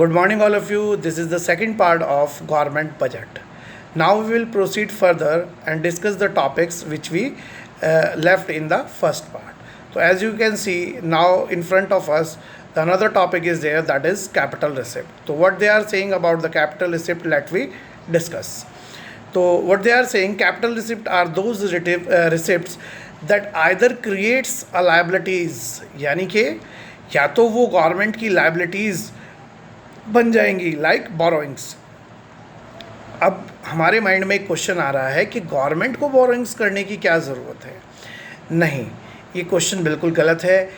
Good morning, all of you. This is the second part of government budget. Now we will proceed further and discuss the topics which we left in the first part. So, as you can see now in front of us, another topic is there, that is capital receipt. So, what they are saying about the capital receipt, let we discuss. So, what they are saying, capital receipt are those receipts that either creates a liabilities, यानी कि या तो वो government की liabilities बन जाएंगी like borrowings. अब हमारे माइंड में एक क्वेश्चन आ रहा है कि गवर्नमेंट को बोरोइंग्स करने की क्या ज़रूरत है। नहीं, ये क्वेश्चन बिल्कुल गलत है।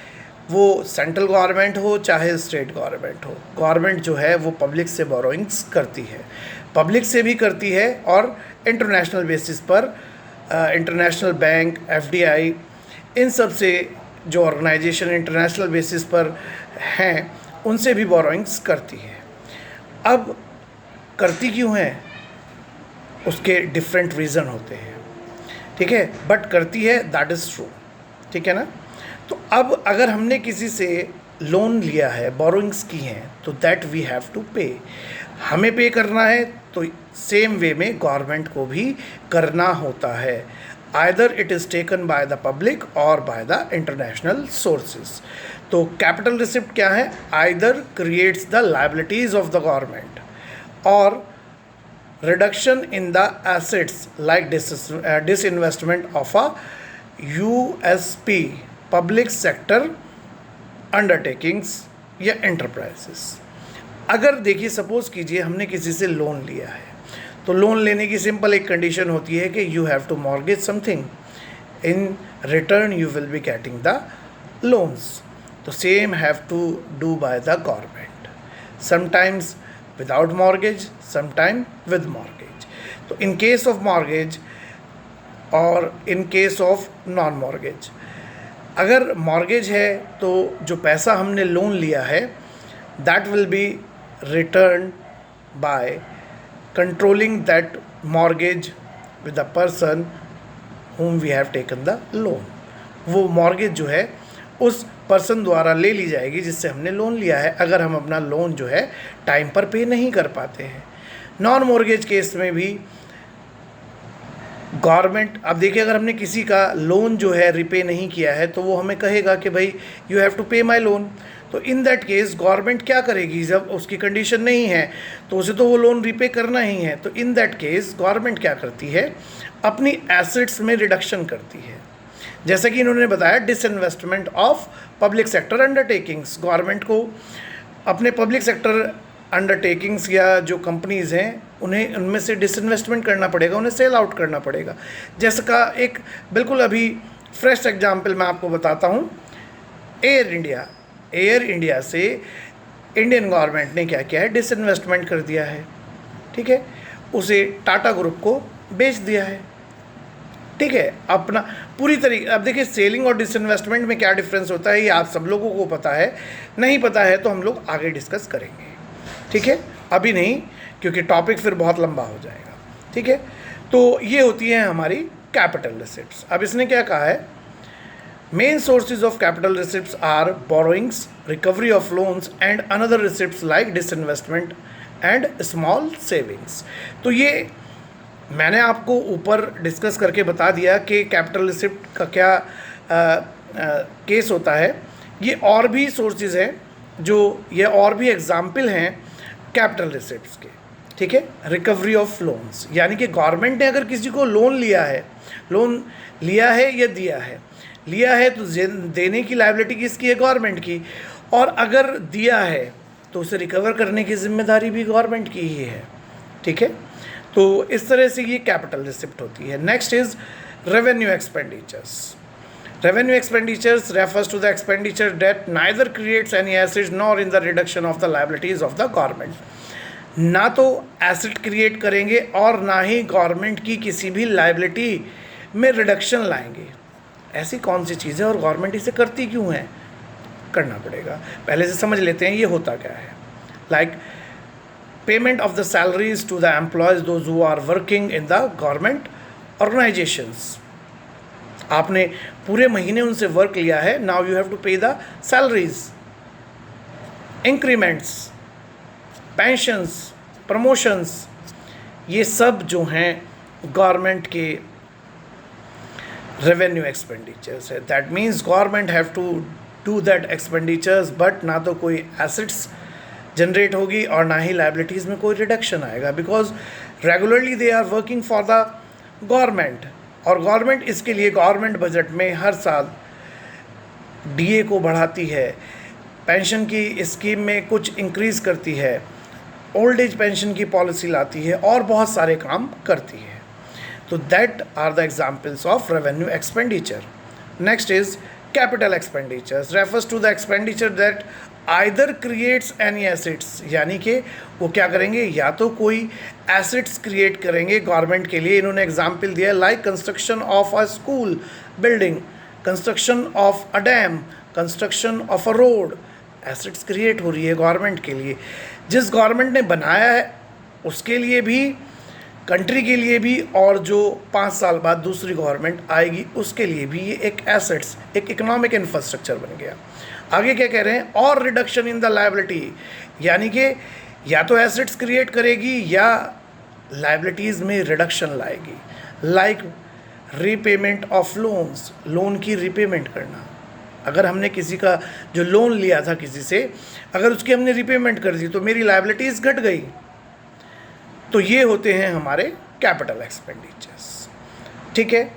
वो सेंट्रल गवर्नमेंट हो चाहे स्टेट गवर्नमेंट हो, गवर्नमेंट जो है वो पब्लिक से बोरोइंग्स करती है, पब्लिक से भी करती है और इंटरनेशनल बेसिस पर इंटरनेशनल बैंक, एफडीआई, इन सब से जो ऑर्गेनाइजेशन इंटरनेशनल बेसिस पर हैं उनसे भी बोरोइंग्स करती है। अब करती क्यों है, उसके डिफरेंट रीज़न होते हैं, ठीक है, बट करती है, दैट इज़ ट्रू, ठीक है ना। तो अब अगर हमने किसी से लोन लिया है, बोरोइंग्स की हैं, तो दैट वी हैव टू पे, हमें पे करना है, तो सेम वे में गवर्नमेंट को भी करना होता है। Either it is taken by the public और बाय द इंटरनेशनल सोर्सेज। तो कैपिटल रिसिप्ट क्या है, either creates the liabilities of the government और reduction in the assets like disinvestment of a USP, public sector undertakings या enterprises. अगर देखिए, suppose कीजिए हमने किसी से लोन लिया है, तो लोन लेने की सिंपल एक कंडीशन होती है कि you have to mortgage something, in return you will be getting the loans. तो same have to do by the government, sometimes without mortgage, sometime with mortgage. तो इन केस ऑफ मॉर्गेज और in case of non mortgage, अगर mortgage है तो जो पैसा हमने loan लिया है that will be return by controlling that mortgage with the person whom we have taken the loan। वो मॉर्गेज जो है उस पर्सन द्वारा ले ली जाएगी जिससे हमने लोन लिया है, अगर हम अपना लोन जो है टाइम पर पे नहीं कर पाते हैं। नॉन मॉर्गेज केस में भी गवर्नमेंट, अब देखिए, अगर हमने किसी का लोन जो है रिपे नहीं किया है तो वो हमें कहेगा कि भाई यू हैव टू पे माई लोन। तो इन दैट केस गवर्नमेंट क्या करेगी, जब उसकी कंडीशन नहीं है तो उसे तो वो लोन रिपे करना ही है। तो इन दैट केस गवर्नमेंट क्या करती है, अपनी एसेट्स में रिडक्शन करती है। जैसा कि इन्होंने बताया, disinvestment of public sector undertakings, government को अपने पब्लिक सेक्टर अंडरटेकिंग्स या जो कंपनीज़ हैं उन्हें उनमें से डिसइन्वेस्टमेंट करना पड़ेगा, उन्हें सेल आउट करना पड़ेगा। जैसे का एक बिल्कुल अभी फ्रेश एग्जांपल मैं आपको बताता हूँ, एयर इंडिया से इंडियन गवर्नमेंट ने क्या किया है, डिसइन्वेस्टमेंट कर दिया है, ठीक है, उसे टाटा ग्रुप को बेच दिया है, ठीक है, अपना पूरी तरीके। अब देखिए, सेलिंग और डिसइन्वेस्टमेंट में क्या डिफरेंस होता है ये आप सब लोगों को पता है, नहीं पता है तो हम लोग आगे डिस्कस करेंगे, ठीक है, अभी नहीं, क्योंकि टॉपिक फिर बहुत लंबा हो जाएगा, ठीक है। तो ये होती है हमारी कैपिटल रिसिप्ट्स। अब इसने क्या कहा है, main sources of capital receipts are borrowings, recovery of loans and another receipts like disinvestment and small savings. तो ये मैंने आपको ऊपर डिस्कस करके बता दिया कि कैपिटल रिसिप्ट का क्या केस होता है। ये और भी सोर्सेज हैं, जो ये और भी एग्जाम्पल हैं कैपिटल रिसिप्ट्स के, ठीक है। रिकवरी ऑफ लोन्स, यानी कि गवर्नमेंट ने अगर किसी को लोन लिया है या लिया है तो देने की लायबिलिटी किसकी है, गवर्नमेंट की, और अगर दिया है तो उसे रिकवर करने की जिम्मेदारी भी गवर्नमेंट की ही है, ठीक है। तो इस तरह से ये कैपिटल रिसिप्ट होती है। Next is revenue expenditures. Revenue expenditures refers to the expenditure that neither creates any asset nor in the reduction of the liabilities of the government. ना तो एसेट क्रिएट करेंगे और ना ही गवर्नमेंट की किसी भी लायबिलिटी में रिडक्शन लाएंगे। ऐसी कौन सी चीज़ है और गवर्नमेंट इसे करती क्यों है, करना पड़ेगा। पहले से समझ लेते हैं ये होता क्या है। Like payment of the salaries to the employees those who are working in the government organisations. आपने पूरे महीने उनसे वर्क लिया है, now you have to pay the salaries, increments, pensions, promotions, ये सब जो हैं गवर्नमेंट के रेवेन्यू एक्सपेंडिचर्स है. That means government have to do that expenditures, but ना तो कोई एसेट्स जनरेट होगी और ना ही लाइबिलिटीज़ में कोई रिडक्शन आएगा, because regularly they are working for the government. और गवर्नमेंट इसके लिए गवर्नमेंट बजट में हर साल डीए को बढ़ाती है, पेंशन की स्कीम में कुछ इंक्रीज़ करती है, ओल्ड एज पेंशन की पॉलिसी लाती है और बहुत सारे काम करती है. तो that are the examples of revenue expenditure. Next is capital expenditures, refers to the expenditure that either creates any assets, यानी कि वो क्या करेंगे, या तो कोई एसेट्स क्रिएट करेंगे गवर्नमेंट के लिए. इन्होंने एग्जाम्पल दिया like construction of a school building, construction of a dam, construction of a road. Assets create हो रही है गवर्नमेंट के लिए. जिस गवर्नमेंट ने बनाया है उसके लिए भी, कंट्री के लिए भी, और जो 5 साल बाद दूसरी गवर्नमेंट आएगी उसके लिए भी ये एक एसेट्स, एक इकोनॉमिक इंफ्रास्ट्रक्चर बन गया. आगे क्या कह रहे हैं, और रिडक्शन इन द लायबिलिटी, यानी कि या तो एसेट्स क्रिएट करेगी या लायबिलिटीज़ में रिडक्शन लाएगी. Like repayment of loans, loan की रीपेमेंट करना. अगर हमने किसी का जो लोन लिया था किसी से, अगर उसकी हमने रीपेमेंट कर दी तो मेरी लायबिलिटीज़ घट गई. तो ये होते हैं हमारे कैपिटल एक्सपेंडिचर्स. ठीक है,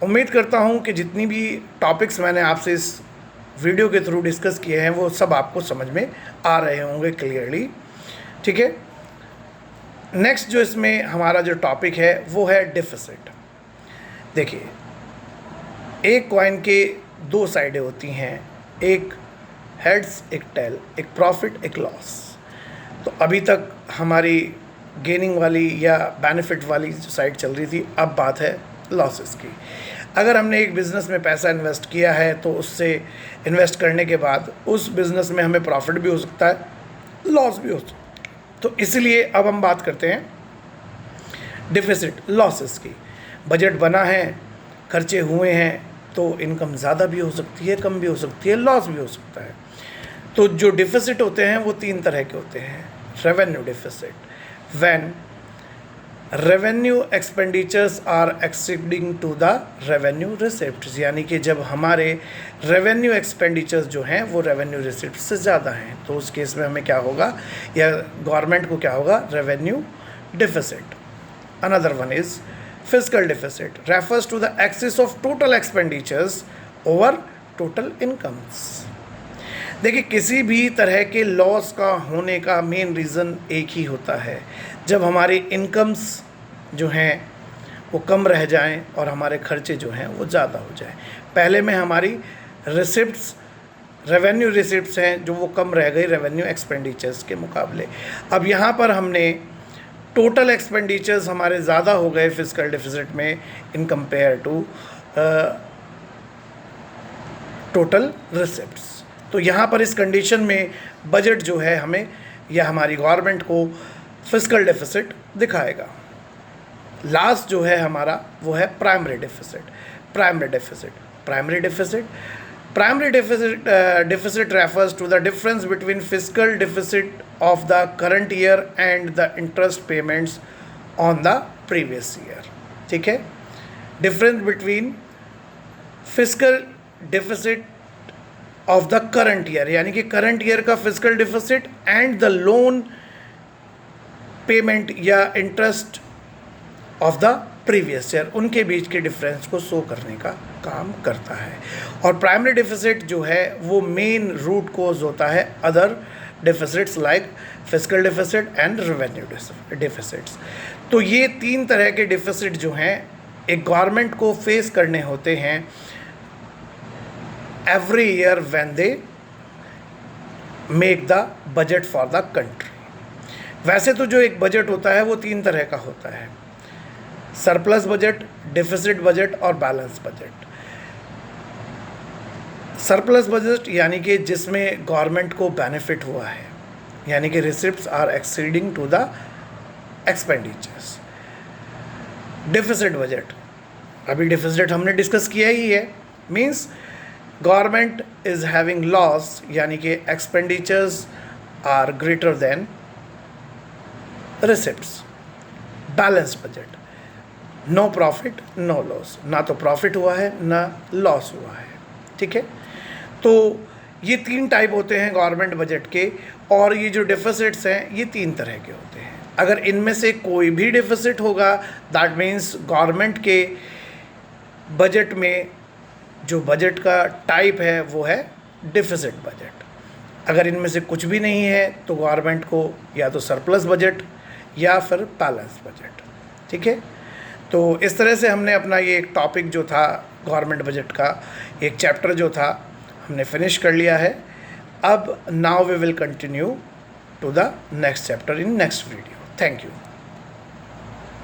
उम्मीद करता हूँ कि जितनी भी टॉपिक्स मैंने आपसे इस वीडियो के थ्रू डिस्कस किए हैं वो सब आपको समझ में आ रहे होंगे क्लियरली. ठीक है, नेक्स्ट जो इसमें हमारा जो टॉपिक है वो है डिफिसिट. देखिए, एक कॉइन के 2 साइडें होती हैं, एक हेड्स एक टेल, एक प्रॉफिट एक लॉस. तो अभी तक हमारी गेनिंग वाली या बेनिफिट वाली जो साइड चल रही थी, अब बात है लॉसेस की. अगर हमने एक बिज़नेस में पैसा इन्वेस्ट किया है तो उससे इन्वेस्ट करने के बाद उस बिज़नेस में हमें प्रॉफिट भी हो सकता है, लॉस भी हो सकता है. तो इसलिए अब हम बात करते हैं डिफिसिट, लॉसेस की. बजट बना है, खर्चे हुए हैं, तो इनकम ज़्यादा भी हो सकती है, कम भी हो सकती है, लॉस भी हो सकता है. तो जो डिफिसिट होते हैं वो 3 तरह के होते हैं. Revenue deficit, when revenue expenditures are exceeding to the revenue receipts, यानी कि जब हमारे रेवेन्यू एक्सपेंडिचर्स जो हैं वो रेवेन्यू रिसिप्ट से ज़्यादा हैं, तो उस केस में हमें क्या होगा, या गवर्नमेंट को क्या होगा, revenue deficit. Another one is fiscal deficit, refers to the excess of total expenditures over total incomes. देखिए, किसी भी तरह के लॉस का होने का मेन रीज़न एक ही होता है, जब हमारी इनकम्स जो हैं वो कम रह जाएं और हमारे खर्चे जो हैं वो ज़्यादा हो जाएं. पहले में हमारी रिसिप्ट्स, रेवेन्यू रिसिप्ट्स हैं जो वो कम रह गई रेवेन्यू एक्सपेंडिचर्स के मुकाबले. अब यहाँ पर हमने टोटल एक्सपेंडिचर्स हमारे ज़्यादा हो गए फिस्कल डिफिसिट में in compare to total receipts. तो यहाँ पर इस कंडीशन में बजट जो है हमें या हमारी गवर्नमेंट को फिस्कल डिफिसिट दिखाएगा. लास्ट जो है हमारा वो है primary deficit. Primary deficit, primary deficit, primary deficit refers to the difference between fiscal deficit of the current year and the interest payments on the previous year. ठीक है, difference between fiscal deficit of the current year, यानी कि current year का fiscal deficit and the loan payment या interest of the previous year, उनके बीच के difference को शो करने का काम करता है. और प्राइमरी डिफिसिट जो है वो मेन रूट कोज होता है other deficits like fiscal deficit and revenue deficits. तो ये 3 तरह के डिफिसिट जो हैं एक गवर्नमेंट को फेस करने होते हैं every year when they make the budget for the country. वैसे तो जो एक बजट होता है वो 3 तरह का होता है, सरप्लस बजट, डिफिसिट बजट और बैलेंस बजट. सरप्लस बजट यानी कि जिसमें गवर्नमेंट को बेनिफिट हुआ है, यानी कि receipts are exceeding to the expenditures. Deficit budget, अभी डिफिसिट हमने डिस्कस किया ही है, means government is having loss, यानी कि expenditures are greater than receipts, balance budget, no profit no loss, ना तो प्रॉफिट हुआ है ना लॉस हुआ है, ठीक है। तो ये 3 टाइप होते हैं गवर्नमेंट बजट के, और ये जो डिफिसिट्स हैं ये 3 तरह के होते हैं। अगर इनमें से कोई भी डिफिसिट होगा, दैट मीन्स गवर्नमेंट के बजट में जो बजट का टाइप है वो है डिफिसिट बजट। अगर इनमें से कुछ भी नहीं है तो गवर्नमेंट को या तो सरप्लस बजट या फिर बैलेंस बजट, ठीक है। तो इस तरह से हमने अपना ये एक टॉपिक जो था गवर्नमेंट बजट का, एक चैप्टर जो था हमने फिनिश कर लिया है। अब now we will continue to the next chapter in next video. Thank you.